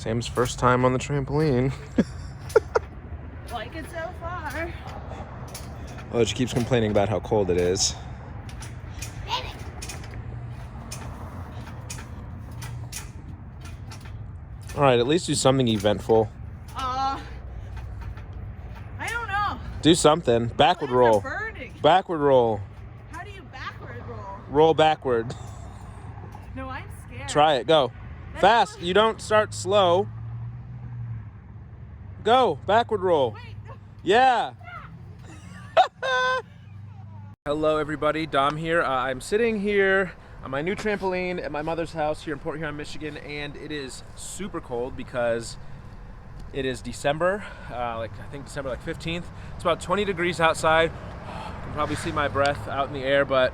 Sam's first time on the trampoline. Like it so far. Oh, she keeps complaining about how cold it is. All right, at least do something eventful. I don't know. Do something. Backward roll. Burning. Backward roll. How do you backward roll? Roll backward. No, I'm scared. Try it. Go. Fast. You don't start slow. Go. Backward roll. Wait. Yeah. Hello, everybody. Dom here. I'm sitting here on my new trampoline at my mother's house here in Port Huron, Michigan, and it is super cold because it is December, I think December 15th. It's about 20 degrees outside. You can probably see my breath out in the air, but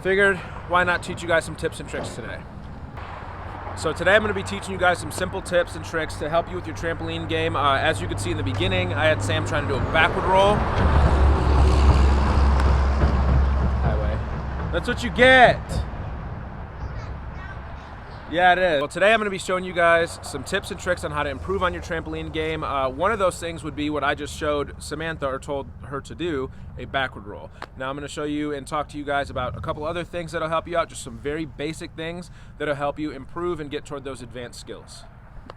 figured why not teach you guys some tips and tricks today. So today I'm going to be teaching you guys some simple tips and tricks to help you with your trampoline game. As you could see in the beginning, I had Sam trying to do a backward roll. Highway. That's what you get. Yeah, it is. Well, today I'm going to be showing you guys some tips and tricks on how to improve on your trampoline game. One of those things would be what I just showed Samantha, or told her to do, a backward roll. Now I'm going to show you and talk to you guys about a couple other things that'll help you out, just some very basic things that'll help you improve and get toward those advanced skills.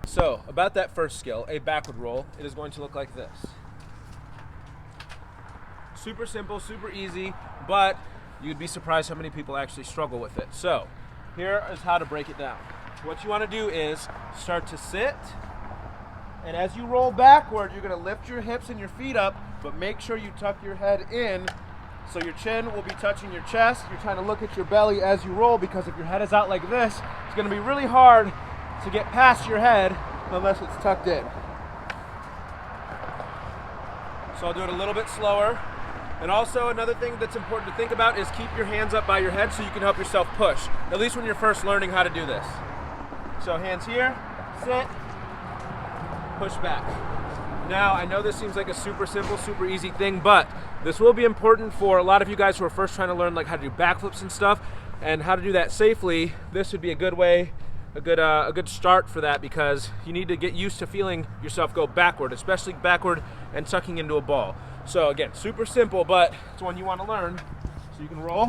So, about that first skill, a backward roll, it is going to look like this. Super simple, super easy, but you'd be surprised how many people actually struggle with it. So, here is how to break it down. What you want to do is start to sit, and as you roll backward, you're going to lift your hips and your feet up, but make sure you tuck your head in so your chin will be touching your chest. You're trying to look at your belly as you roll, because if your head is out like this, it's going to be really hard to get past your head unless it's tucked in. So I'll do it a little bit slower. And also another thing that's important to think about is keep your hands up by your head so you can help yourself push, at least when you're first learning how to do this. So hands here, sit, push back. Now, I know this seems like a super simple, super easy thing, but this will be important for a lot of you guys who are first trying to learn like how to do backflips and stuff, and how to do that safely. This would be a good way, a good start for that, because you need to get used to feeling yourself go backward, especially backward and tucking into a ball. So again, super simple, but it's one you want to learn. So you can roll,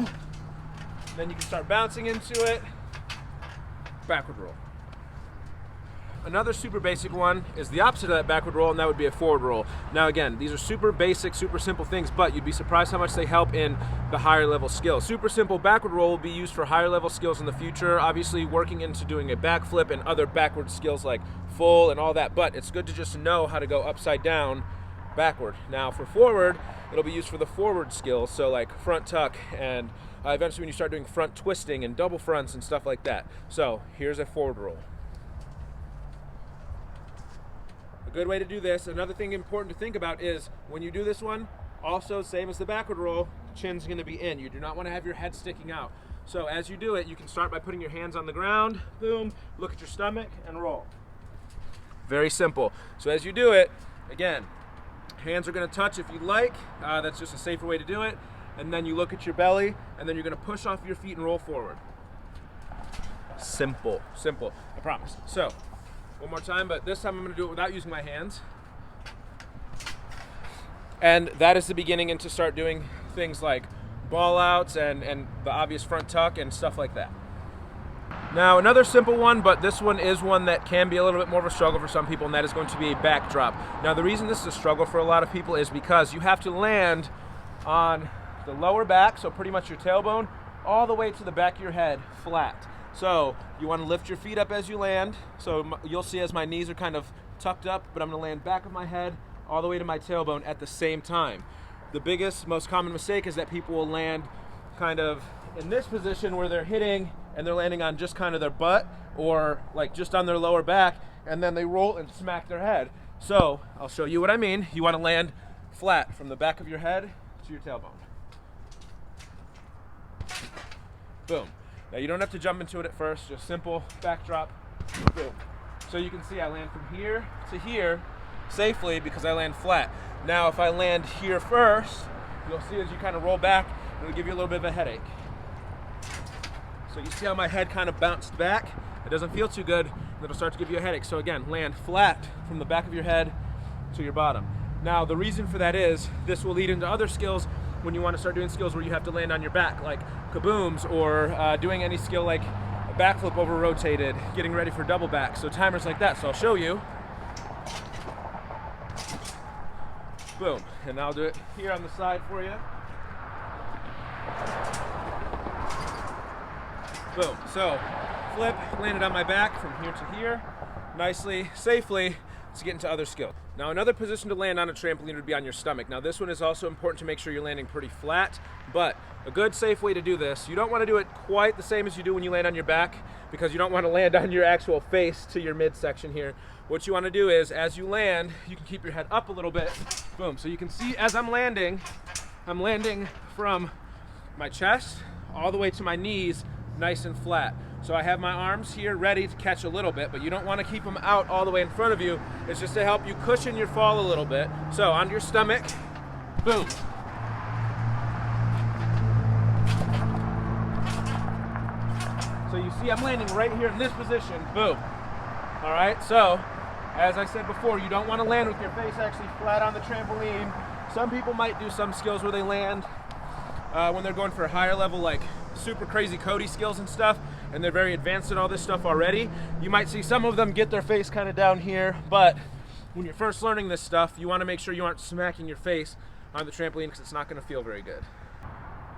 then you can start bouncing into it, backward roll. Another super basic one is the opposite of that backward roll, and that would be a forward roll. Now again, these are super basic, super simple things, but you'd be surprised how much they help in the higher level skills. Super simple backward roll will be used for higher level skills in the future, obviously working into doing a backflip and other backward skills like full and all that, but it's good to just know how to go upside down backward. Now for forward, it'll be used for the forward skills, so like front tuck, and eventually when you start doing front twisting and double fronts and stuff like that. So here's a forward roll. A good way to do this, another thing important to think about is when you do this one, also same as the backward roll, chin's going to be in. You do not want to have your head sticking out. So as you do it, you can start by putting your hands on the ground, boom, look at your stomach and roll. Very simple. So as you do it, again, hands are going to touch if you'd like. That's just a safer way to do it. And then you look at your belly, and then you're going to push off your feet and roll forward. Simple, simple, I promise. So, one more time, but this time I'm going to do it without using my hands. And that is the beginning into start doing things like ball outs and the obvious front tuck and stuff like that. Now another simple one, but this one is one that can be a little bit more of a struggle for some people, and that is going to be a backdrop. Now the reason this is a struggle for a lot of people is because you have to land on the lower back, so pretty much your tailbone, all the way to the back of your head flat. So you want to lift your feet up as you land, so you'll see as my knees are kind of tucked up, but I'm going to land back of my head all the way to my tailbone at the same time. The biggest, most common mistake is that people will land kind of in this position where they're hitting and they're landing on just kind of their butt or like just on their lower back, and then they roll and smack their head. So I'll show you what I mean. You want to land flat from the back of your head to your tailbone. Boom. Now you don't have to jump into it at first, just simple backdrop, boom. So you can see I land from here to here safely because I land flat. Now if I land here first, you'll see as you kind of roll back, it'll give you a little bit of a headache. So you see how my head kind of bounced back? it doesn't feel too good, and it'll start to give you a headache. So again, land flat from the back of your head to your bottom. Now, the reason for that is this will lead into other skills when you want to start doing skills where you have to land on your back, like kabooms, or doing any skill like a backflip over rotated, getting ready for double back. So timers like that. So I'll show you. Boom. And I'll do it here on the side for you. Boom. So flip, landed on my back from here to here, nicely, safely, to get into other skills. Now, another position to land on a trampoline would be on your stomach. Now, this one is also important to make sure you're landing pretty flat, but a good, safe way to do this, you don't want to do it quite the same as you do when you land on your back, because you don't want to land on your actual face to your midsection here. What you want to do is, as you land, you can keep your head up a little bit. Boom. So you can see as I'm landing from my chest all the way to my knees, nice and flat. So I have my arms here ready to catch a little bit, but you don't want to keep them out all the way in front of you. It's just to help you cushion your fall a little bit. So onto your stomach, boom. So you see I'm landing right here in this position, boom. All right, so as I said before, you don't want to land with your face actually flat on the trampoline. Some people might do some skills where they land when they're going for a higher level, like super crazy Cody skills and stuff, and they're very advanced in all this stuff already. You might see some of them get their face kind of down here, but when you're first learning this stuff, you want to make sure you aren't smacking your face on the trampoline, because it's not going to feel very good.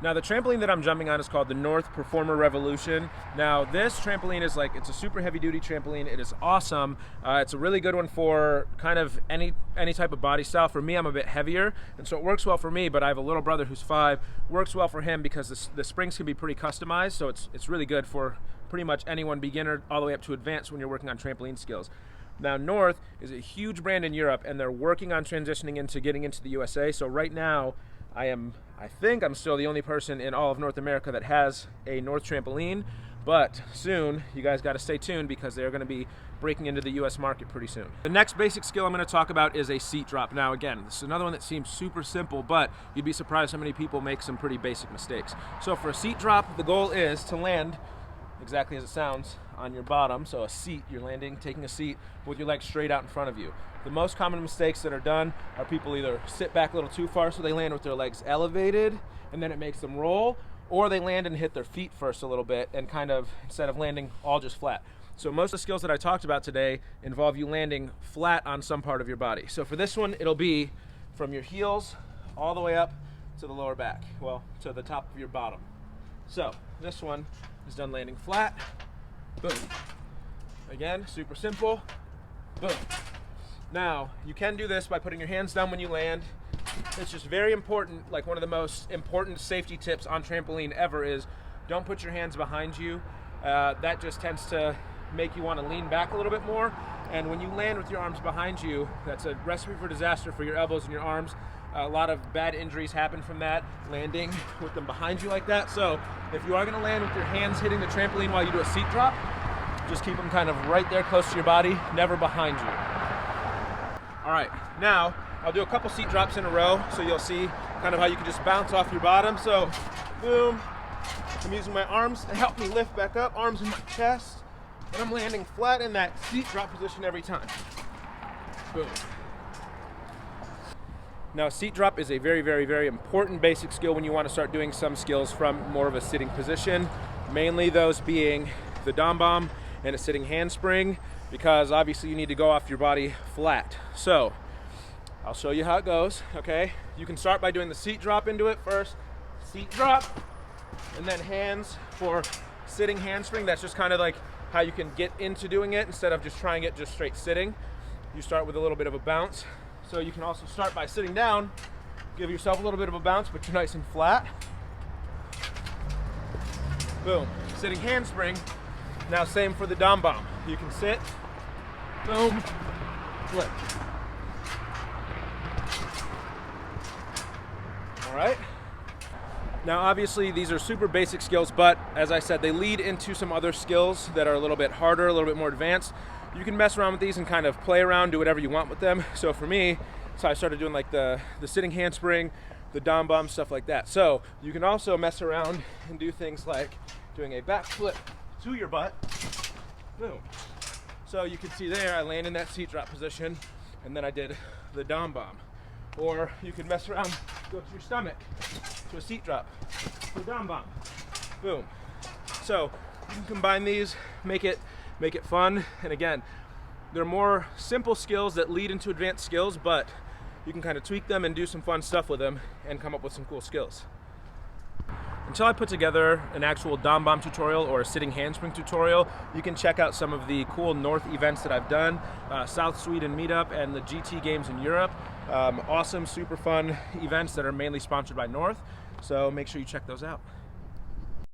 Now, the trampoline that I'm jumping on is called the North Performer Revolution. Now, this trampoline is it's a super heavy duty trampoline. It is awesome. It's a really good one for kind of any type of body style. For me, I'm a bit heavier, and so it works well for me, but I have a little brother who's 5. Works well for him because the springs can be pretty customized, so it's really good for pretty much anyone, beginner all the way up to advanced, when you're working on trampoline skills. Now, North is a huge brand in Europe, and they're working on transitioning into getting into the USA. So right now, I think I'm still the only person in all of North America that has a North trampoline, but soon you guys got to stay tuned, because they're going to be breaking into the US market pretty soon. The next basic skill I'm going to talk about is a seat drop. Now, again, this is another one that seems super simple, but you'd be surprised how many people make some pretty basic mistakes. So for a seat drop, the goal is to land exactly as it sounds on your bottom. So a seat, you're landing, taking a seat with your legs straight out in front of you. The most common mistakes that are done are people either sit back a little too far, so they land with their legs elevated and then it makes them roll, or they land and hit their feet first a little bit and kind of, instead of landing all just flat. So most of the skills that I talked about today involve you landing flat on some part of your body. So for this one, it'll be from your heels all the way up to the lower back, well, to the top of your bottom. So this one is done landing flat, boom. Again, super simple, boom. Now, you can do this by putting your hands down when you land. It's just very important, like one of the most important safety tips on trampoline ever is don't put your hands behind you. That just tends to make you want to lean back a little bit more. And when you land with your arms behind you, that's a recipe for disaster for your elbows and your arms. A lot of bad injuries happen from that, landing with them behind you like that. So if you are going to land with your hands hitting the trampoline while you do a seat drop, just keep them kind of right there close to your body, never behind you. All right, now I'll do a couple seat drops in a row so you'll see kind of how you can just bounce off your bottom. So boom, I'm using my arms to help me lift back up, arms in my chest, and I'm landing flat in that seat drop position every time. Boom. Now, seat drop is a very, very, very important basic skill when you want to start doing some skills from more of a sitting position, mainly those being the dom bomb and a sitting handspring, because obviously you need to go off your body flat. So I'll show you how it goes, okay? You can start by doing the seat drop into it first, seat drop, and then hands for sitting handspring. That's just kind of like how you can get into doing it instead of just trying it just straight sitting. You start with a little bit of a bounce. So you can also start by sitting down, give yourself a little bit of a bounce, but you're nice and flat. Boom, sitting handspring. Now same for the dom bomb. You can sit, boom, flip. All right. Now obviously these are super basic skills, but as I said, they lead into some other skills that are a little bit harder, a little bit more advanced. You can mess around with these and kind of play around, do whatever you want with them. So for me, I started doing like the sitting handspring, the dom bomb, stuff like that. So you can also mess around and do things like doing a back flip to your butt, boom. So you can see there, I land in that seat drop position, and then I did the dom bomb. Or you can mess around, go to your stomach, to a seat drop, to a dom bomb, boom. So you can combine these, make it fun. And again, they're more simple skills that lead into advanced skills, but you can kind of tweak them and do some fun stuff with them and come up with some cool skills. Until I put together an actual dom bomb tutorial or a sitting handspring tutorial, you can check out some of the cool North events that I've done, South Sweden meetup and the GT games in Europe. Awesome, super fun events that are mainly sponsored by North. So make sure you check those out.